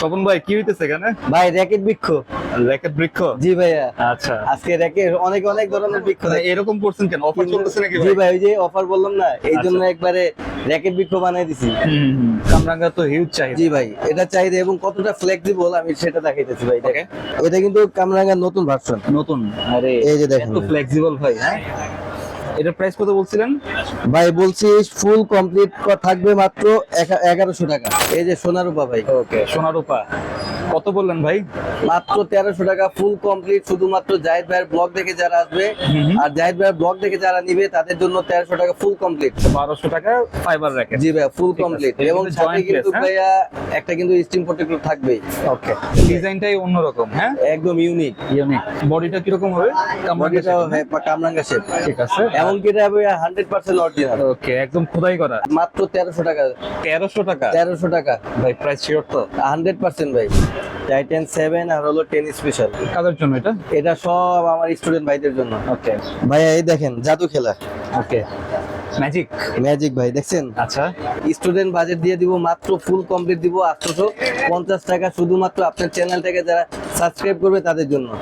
স্বপন ভাই কি হইতেছে এখানে? ভাই র্যাকেট বৃক্ষ। র্যাকেট বৃক্ষ? জি ভাইয়া। আচ্ছা, আজকে র্যাকেট অনেক অনেক ধরনের বৃক্ষ মানে দেখি। এরকম করছেন কেন? অফার চলতেছে নাকি জি ভাই? ভাই, ওই যে অফার বললাম না, এই জন্য আচ্ছা। একবারে র্যাকেট বৃক্ষ বানাই দিছি। কামরাঙ্গা তো হিউজ চাহিদা। জি ভাই, এটা চাহিদা এবং কতটা ফ্লেক্সিবল আমি সেটা দেখাইতেছি ভাই। ওকে। এটা কিন্তু কামরাঙ্গার নতুন ভার্সন। নতুন? আরে এই যে দেখেন এত ফ্লেক্সিবল ভাই। হ্যাঁ, এটার প্রাইস কত বলছিলেন? ভাই বলছি ফুল কমপ্লিট থাকবে মাত্র 1100 টাকা। এই যে সোনারূপা ভাই, ওকে, সোনারূপা কত বললেন ভাই? মাত্র 1300 টাকা ফুল কমপ্লিট। শুধুমাত্র জাহিদ ভাইয়ের ব্লগ দেখে যারা আসবে আর জাহিদ ভাইয়ের ব্লগ দেখে যারা নিবে তাদের জন্য 1300 টাকা ফুল কমপ্লিট। 1200 টাকা ফাইবার র্যাকেট। জি ভাই, ফুল ঠিক আছে। কমপ্লিট। এটা এবং কিন্তু সাথে joint কিন্তু place, হ্যাঁ? ভাইয়া একটা কিন্তু স্টিম প্রোটেক্টর থাকবেই। ওকে, ডিজাইনটাই অন্যরকম। হ্যাঁ, একদম ইউনিক। ইউনিক। বডিটা কিরকম হবে? কামরাঙ্গা বডিটাও shape, হ্যাঁ? কামরাঙ্গা শেপ। ঠিক আছে। এবং কি এটা 100% অরিজিনাল। ওকে, একদম খোদাই করা। মাত্র 1300 টাকা। 1300 টাকা? 1300 টাকা ভাই প্রাইস শিওর তো? 100% ভাই। টাইটান 7 আর হলো 10 স্পেশাল। কাদের জন্য এটা? এটা সব আমার স্টুডেন্ট ভাইদের জন্য। ওকে। ভাইয়া এই দেখেন জাদু খেলা ওকে, ম্যাজিক। ম্যাজিক ভাই, দেখছেন? আচ্ছা, স্টুডেন্ট বাজেট দিয়ে দিব মাত্র ফুল কমপ্লিট দিব 850 টাকা, শুধুমাত্র আপনার চ্যানেলটাকে যারা সাবস্ক্রাইব করবে তাদের জন্য।